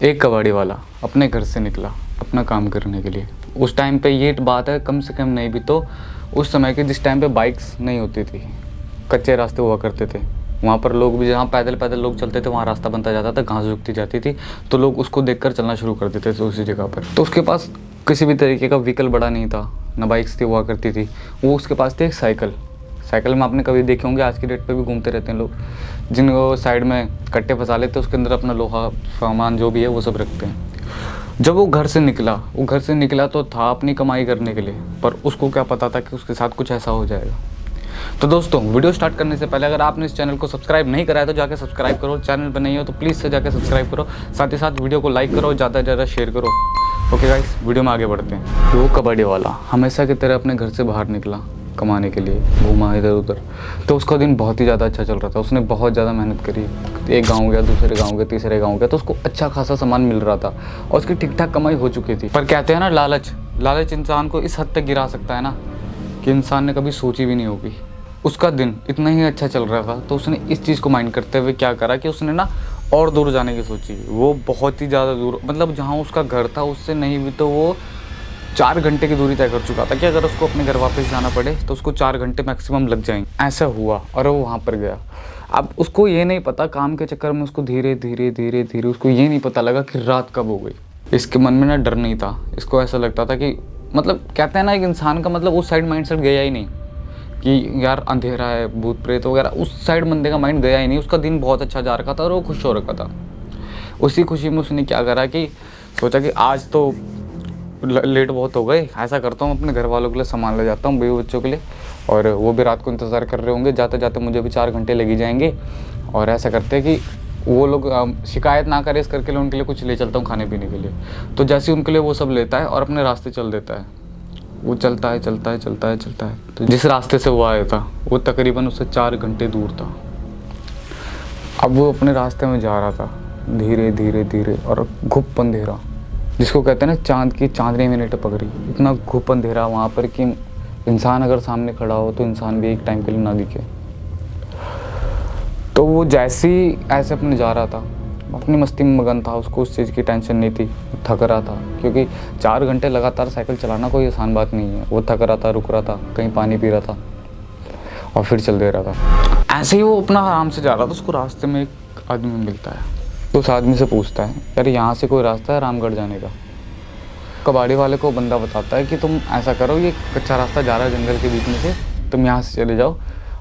एक कबाड़ी वाला अपने घर से निकला अपना काम करने के लिए। उस टाइम पे ये बात है, कम से कम नहीं भी तो उस समय के जिस टाइम पे बाइक्स नहीं होती थी, कच्चे रास्ते हुआ करते थे, वहाँ पर लोग भी जहाँ पैदल पैदल लोग चलते थे वहाँ रास्ता बनता जाता था, घास उगती जाती थी तो लोग उसको देखकर चलना शुरू कर देते थे उसी जगह पर। तो उसके पास किसी भी तरीके का व्हीकल बड़ा नहीं था, ना बाइक्स थी हुआ करती थी, वो उसके पास थी एक साइकिल। साइकिल में आपने कभी देखे होंगे, आज की डेट पे भी घूमते रहते हैं लोग, जिनको साइड में कट्टे फंसा लेते हैं, उसके अंदर अपना लोहा सामान जो भी है वो सब रखते हैं। जब वो घर से निकला तो था अपनी कमाई करने के लिए, पर उसको क्या पता था कि उसके साथ कुछ ऐसा हो जाएगा। तो दोस्तों, वीडियो स्टार्ट करने से पहले अगर आपने इस चैनल को सब्सक्राइब नहीं करा है तो जाके सब्सक्राइब करो, चैनल पर नहीं हो तो प्लीज़ से जाके सब्सक्राइब करो, साथ ही साथ वीडियो को लाइक करो, ज़्यादा से ज़्यादा शेयर करो। ओके गाइस, वीडियो में आगे बढ़ते हैं। वो कबाड़ी वाला हमेशा की तरह अपने घर से बाहर निकला कमाने के लिए, घूमा इधर उधर। तो उसका दिन बहुत ही ज़्यादा अच्छा चल रहा था, उसने बहुत ज़्यादा मेहनत करी, एक गांव गया, दूसरे गांव गया, तीसरे गांव गया, तो उसको अच्छा खासा सामान मिल रहा था और उसकी ठीक ठाक कमाई हो चुकी थी। पर कहते हैं ना, लालच इंसान को इस हद तक गिरा सकता है ना कि इंसान ने कभी सोची भी नहीं होगी। उसका दिन इतना ही अच्छा चल रहा था तो उसने इस चीज़ को माइंड करते हुए क्या करा कि उसने ना और दूर जाने की सोची। वो बहुत ही ज़्यादा दूर, मतलब जहाँ उसका घर था उससे नहीं भी तो वो 4 घंटे की दूरी तय कर चुका था कि अगर उसको अपने घर वापस जाना पड़े तो उसको 4 घंटे मैक्सिमम लग जाएंगे। ऐसा हुआ और वो वहाँ पर गया। अब उसको ये नहीं पता, काम के चक्कर में उसको धीरे धीरे उसको ये नहीं पता लगा कि रात कब हो गई। इसके मन में ना डर नहीं था, इसको ऐसा लगता था कि मतलब कहते हैं ना, एक इंसान का मतलब उस साइड माइंड सेट गया ही नहीं कि यार अंधेरा है, भूत प्रेत वगैरह, उस साइड बंदे का माइंड गया ही नहीं। उसका दिन बहुत अच्छा जा रखा था और वो खुश हो रखा था। उसी खुशी में उसने क्या करा कि सोचा कि आज तो लेट बहुत हो गए, ऐसा करता हूँ अपने घर वालों के लिए सामान ले जाता हूँ, बीवी बच्चों के लिए, और वो भी रात को इंतज़ार कर रहे होंगे, जाते जाते मुझे भी 4 घंटे लगी जाएंगे। और ऐसा करते हैं कि वो लोग शिकायत ना करें, इस करके लिए उनके लिए कुछ ले चलता हूँ खाने पीने के लिए। तो जैसे उनके लिए वो सब लेता है और अपने रास्ते चल देता है। वो चलता है। तो जिस रास्ते से वो आया था वो तकरीबन उससे 4 घंटे दूर था। अब वो अपने रास्ते में जा रहा था धीरे और घुप अंधेरा, जिसको कहते हैं ना चांद की चांदनी में नहीं टपक रही, इतना घुप अंधेरा वहाँ पर कि इंसान अगर सामने खड़ा हो तो इंसान भी एक टाइम के लिए ना दिखे। तो वो जैसे ही ऐसे अपने जा रहा था, अपनी मस्ती में मगन था, उसको उस चीज़ की टेंशन नहीं थी, थक रहा था, क्योंकि 4 घंटे लगातार साइकिल चलाना कोई आसान बात नहीं है। वो थक रहा था, रुक रहा था, कहीं पानी पी रहा था और फिर चल दे रहा था। ऐसे ही वो अपना आराम से जा रहा था, उसको रास्ते में एक आदमी मिलता है। तो उस आदमी से पूछता है, यार यहाँ से कोई रास्ता है रामगढ़ जाने का? कबाड़ी वाले को बंदा बताता है कि तुम ऐसा करो, ये कच्चा रास्ता जा रहा है जंगल के बीच में से, तुम यहाँ से चले जाओ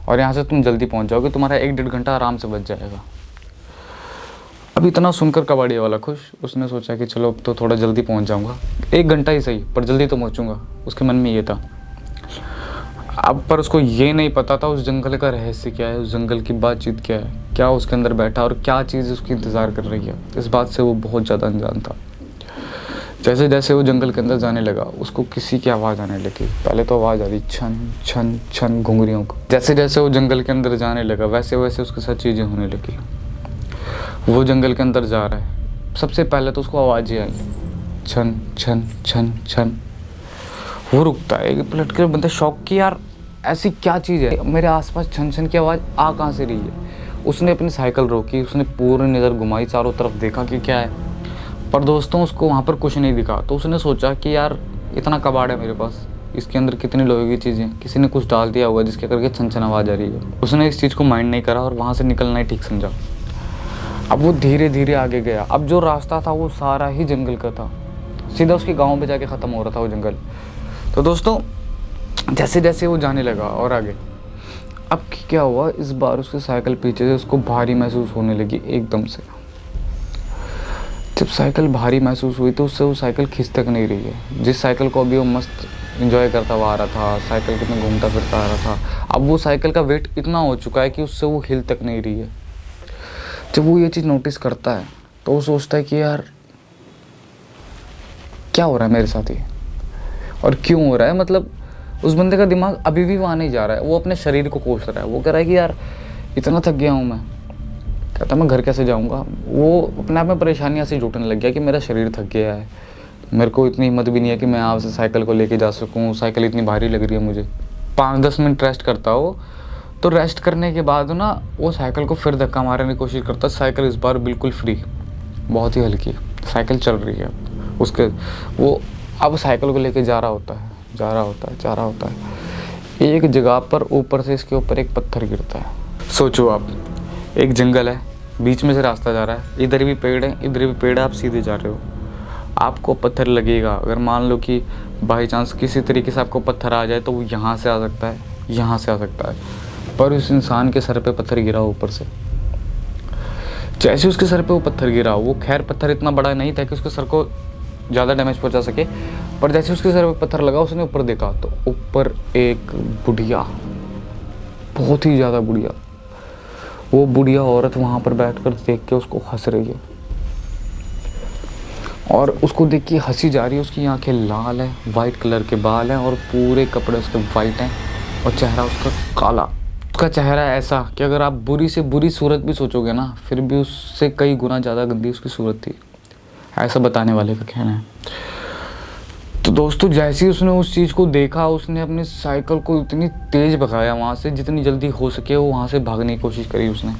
और यहाँ से तुम जल्दी पहुँच जाओगे, तुम्हारा 1-1.5 घंटा आराम से बच जाएगा। अब इतना सुनकर कबाड़ी वाला खुश, उसने सोचा कि चलो अब तो थोड़ा जल्दी पहुँच जाऊँगा, 1 घंटा ही सही पर जल्दी तो पहुँचूँगा, उसके मन में ये था। अब पर उसको ये नहीं पता था उस जंगल का रहस्य क्या है, उस जंगल की बातचीत क्या है, क्या उसके अंदर बैठा और क्या चीज़ उसकी इंतज़ार कर रही है। इस बात से वो बहुत ज़्यादा अनजान था। जैसे जैसे वो जंगल के अंदर जाने लगा, उसको किसी की आवाज़ आने लगी। पहले तो आवाज़ आ रही छन छन छन घुंघरियों को। जैसे जैसे वो जंगल के अंदर जाने लगा वैसे वैसे उसके साथ चीज़ें होने लगी। वो जंगल के अंदर जा रहा है, सबसे पहले तो उसको आवाज़ ही आई छन छन छन छन। वो रुकता है, पलट कर बंदा शौक की, यार ऐसी क्या चीज़ है, मेरे आसपास छन छन की आवाज़ आ कहाँ से रही है। उसने अपनी साइकिल रोकी, उसने पूरी नज़र घुमाई, चारों तरफ देखा कि क्या है, पर दोस्तों उसको वहाँ पर कुछ नहीं दिखा। तो उसने सोचा कि यार इतना कबाड़ है मेरे पास, इसके अंदर कितनी लोहे की चीज़ें, किसी ने कुछ डाल दिया होगा जिसके करके छन छन आवाज़ आ रही है। उसने इस चीज़ को माइंड नहीं करा और वहाँ से निकलना ही ठीक समझा। अब वो धीरे धीरे आगे गया। अब जो रास्ता था वो सारा ही जंगल का था, सीधा उसके गाँव में जाके ख़त्म हो रहा था वो जंगल। तो दोस्तों, जैसे जैसे वो जाने लगा और आगे, अब क्या हुआ, इस बार उसकी साइकिल पीछे से उसको भारी महसूस होने लगी एकदम से। जब साइकिल भारी महसूस हुई तो उससे वो साइकिल खींच तक नहीं रही है। जिस साइकिल को अभी वो मस्त एंजॉय करता हुआ आ रहा था, साइकिल कितना घूमता फिरता आ रहा था, अब वो साइकिल का वेट इतना हो चुका है कि उससे वो हिल तक नहीं रही है। जब वो ये चीज़ नोटिस करता है तो वो सोचता है कि यार क्या हो रहा है मेरे साथ ही, और क्यों हो रहा है। मतलब उस बंदे का दिमाग अभी भी वहाँ नहीं जा रहा है, वो अपने शरीर को कोस रहा है। वो कह रहा है कि यार इतना थक गया हूँ मैं, कहता मैं घर कैसे जाऊँगा। वो अपने आप में परेशानियाँ से जुटने लग गया कि मेरा शरीर थक गया है, मेरे को इतनी हिम्मत भी नहीं है कि मैं आपसे साइकिल को लेके जा सकूँ, साइकिल इतनी भारी लग रही है मुझे। 5-10 मिनट रेस्ट करता हो, तो रेस्ट करने के बाद ना वो साइकिल को फिर धक्का मारने की कोशिश करता। साइकिल इस बार बिल्कुल फ्री, बहुत ही हल्की। साइकिल चल रही है, उसके वो अब साइकिल को लेके जा रहा होता है। एक जगह पर ऊपर से इसके ऊपर एक पत्थर गिरता है। सोचो आप, एक जंगल है, बीच में से रास्ता जा रहा है, इधर भी पेड़ है, इधर भी पेड़ है, आप सीधे जा रहे हो, आपको पत्थर लगेगा। अगर मान लो कि बाई चांस किसी तरीके से आपको पत्थर आ जाए तो वो यहाँ से आ सकता है, यहाँ से आ सकता है, पर उस इंसान के सर पे पत्थर गिरा ऊपर से। जैसे उसके सर पे वो पत्थर गिरा, वो खैर पत्थर इतना बड़ा नहीं था कि उसके सर को ज़्यादा डैमेज पहुंचा सके, पर जैसे उसके सर पे पत्थर लगा, उसने ऊपर देखा तो ऊपर एक बुढ़िया, बहुत ही ज़्यादा बुढ़िया, वो बुढ़िया औरत वहाँ पर बैठकर देख के उसको हंस रही है, और उसको देख के हंसी जा रही है। उसकी आंखें लाल है, वाइट कलर के बाल हैं और पूरे कपड़े उसके वाइट हैं, और चेहरा उसका काला। उसका चेहरा ऐसा कि अगर आप बुरी से बुरी सूरत भी सोचोगे ना, फिर भी उससे कई गुना ज़्यादा गंदी उसकी सूरत थी, ऐसा बताने वाले का कहना है। तो दोस्तों, जैसे ही उसने उस चीज़ को देखा, उसने अपनी साइकिल को इतनी तेज़ भगाया वहाँ से, जितनी जल्दी हो सके वो वहाँ से भागने की कोशिश करी उसने।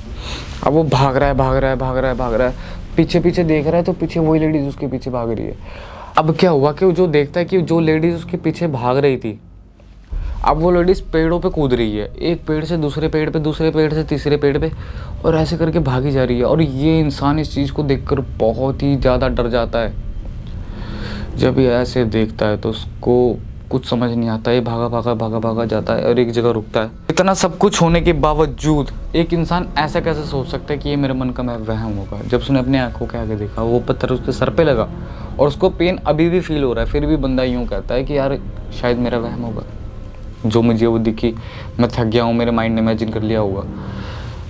अब वो भाग रहा है, पीछे पीछे देख रहा है तो पीछे वही लेडीज़ उसके पीछे भाग रही है। अब क्या हुआ कि वो जो देखता है कि जो लेडीज़ उसके पीछे भाग रही थी, अब वो लेडीज़ पेड़ों पे कूद रही है, एक पेड़ से दूसरे पेड़ पे, दूसरे पेड़ से तीसरे पेड़ पे, और ऐसे करके भागी जा रही है। और ये इंसान इस चीज़ को देखकर बहुत ही ज़्यादा डर जाता है। जब ये ऐसे देखता है तो उसको कुछ समझ नहीं आता, ये भागा जाता है और एक जगह रुकता है। इतना सब कुछ होने के बावजूद एक इंसान ऐसा कैसे सोच सकता है कि ये मेरे मन का मैं वहम होगा। जब उसने अपने आंखों के आगे देखा, वो पत्थर उसके सर पे लगा और उसको पेन अभी भी फील हो रहा है, फिर भी बंदा यूँ कहता है कि यार शायद मेरा वहम होगा, जो मुझे वो दिखी, मैं थक गया हूँ, मेरे माइंड ने इमेजिन कर लिया होगा।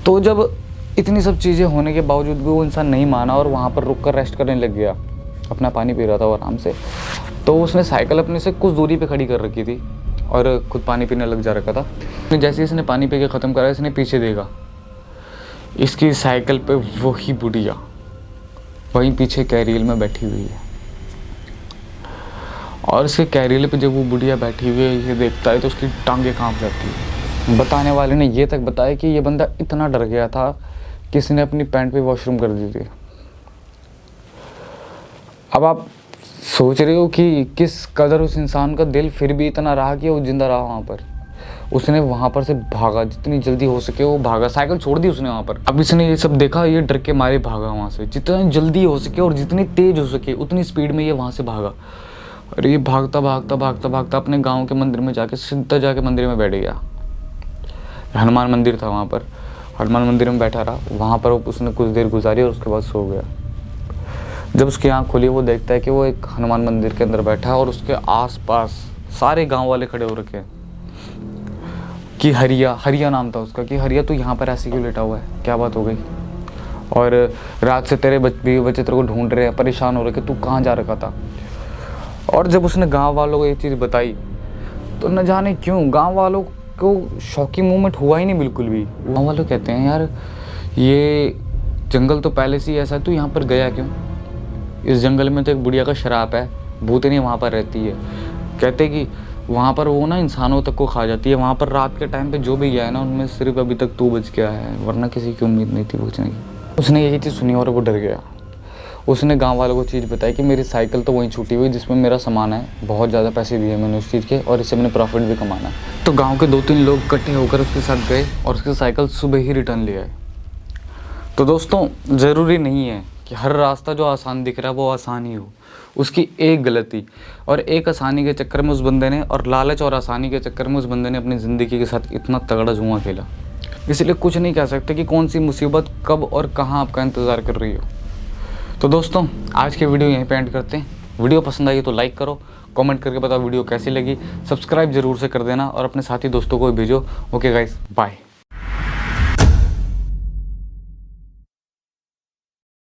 तो जब इतनी सब चीज़ें होने के बावजूद भी वो इंसान नहीं माना और वहाँ पर रुक कर रेस्ट करने लग गया, अपना पानी पी रहा था वो आराम से। तो उसने साइकिल अपने से कुछ दूरी पे खड़ी कर रखी थी और खुद पानी पीने लग जा रखा था। जैसे ही इसने पानी पी के ख़त्म करा, इसने पीछे देखा, इसकी साइकिल पे वही बुढ़िया वहीं पीछे कैरियल में बैठी हुई है। और इसके कैरियल पे जब वो बुढ़िया बैठी हुई है, ये देखता है तो उसकी टांगें कांप जाती है। बताने वाले ने ये तक बताया कि ये बंदा इतना डर गया था कि इसने अपनी पैंट पे वॉशरूम कर दी थी। अब आप सोच रहे हो कि किस कदर उस इंसान का दिल फिर भी इतना रहा कि वो जिंदा रहा वहाँ पर। उसने वहाँ पर से भागा, जितनी जल्दी हो सके वो भागा, साइकिल छोड़ दी उसने वहाँ पर। अब इसने ये सब देखा, ये डर के मारे भागा वहाँ से, जितनी जल्दी हो सके और जितनी तेज हो सके उतनी स्पीड में ये वहाँ से भागा। और ये भागता अपने गाँव के मंदिर में जाके सीधा जाके मंदिर में बैठ गया। हनुमान मंदिर था वहाँ पर, हनुमान मंदिर में बैठा रहा, वहाँ पर उसने कुछ देर गुजारी और उसके बाद सो गया। जब उसकी आँख खुली, वो देखता है कि वो एक हनुमान मंदिर के अंदर बैठा है और उसके आसपास सारे गांव वाले खड़े हो रखे हैं कि हरिया नाम था उसका, कि हरिया तू यहाँ पर ऐसे क्यों लेटा हुआ है, क्या बात हो गई, और रात से तेरे बच्चे तेरे को ढूंढ रहे हैं, परेशान हो रहे कि तू कहाँ जा रखा था। और जब उसने गाँव वालों को ये चीज़ बताई तो न जाने क्यों गाँव वालों को शॉकिंग मोमेंट हुआ ही नहीं बिल्कुल भी। गाँव वालों कहते हैं, यार ये जंगल तो पहले से ही ऐसा है, तू यहाँ पर गया क्यों? इस जंगल में तो एक बुढ़िया का श्राप है, भूतनी वहाँ पर रहती है। कहते कि वहाँ पर वो ना इंसानों तक को खा जाती है। वहाँ पर रात के टाइम पे जो भी गया है ना, उनमें सिर्फ अभी तक तू बच गया है, वरना किसी की उम्मीद नहीं थी पूछने की। उसने यही चीज़ सुनी और वो डर गया। उसने गांव वालों को चीज़ बताई कि मेरी साइकिल तो वहीं छूटी हुई जिसमें मेरा सामान है, बहुत ज़्यादा पैसे दिए मैंने उस चीज़ के और इससे मैंने प्रॉफिट भी कमाना है। तो गाँव के 2-3 लोग इकट्ठे होकर उसके साथ गए और उसकी साइकिल सुबह ही रिटर्न ले आए। तो दोस्तों, ज़रूरी नहीं है कि हर रास्ता जो आसान दिख रहा है वो आसान ही हो। उसकी एक गलती और एक आसानी के चक्कर में उस बंदे ने, और लालच और आसानी के चक्कर में उस बंदे ने अपनी ज़िंदगी के साथ इतना तगड़ा जुआ खेला। इसलिए कुछ नहीं कह सकते कि कौन सी मुसीबत कब और कहाँ आपका इंतज़ार कर रही हो। तो दोस्तों, आज की वीडियो यहीं पे एंड करते हैं। वीडियो पसंद आई तो लाइक करो, कमेंट करके बताओ वीडियो कैसी लगी, सब्सक्राइब जरूर से कर देना और अपने साथी दोस्तों को भी भेजो। Okay guys, bye.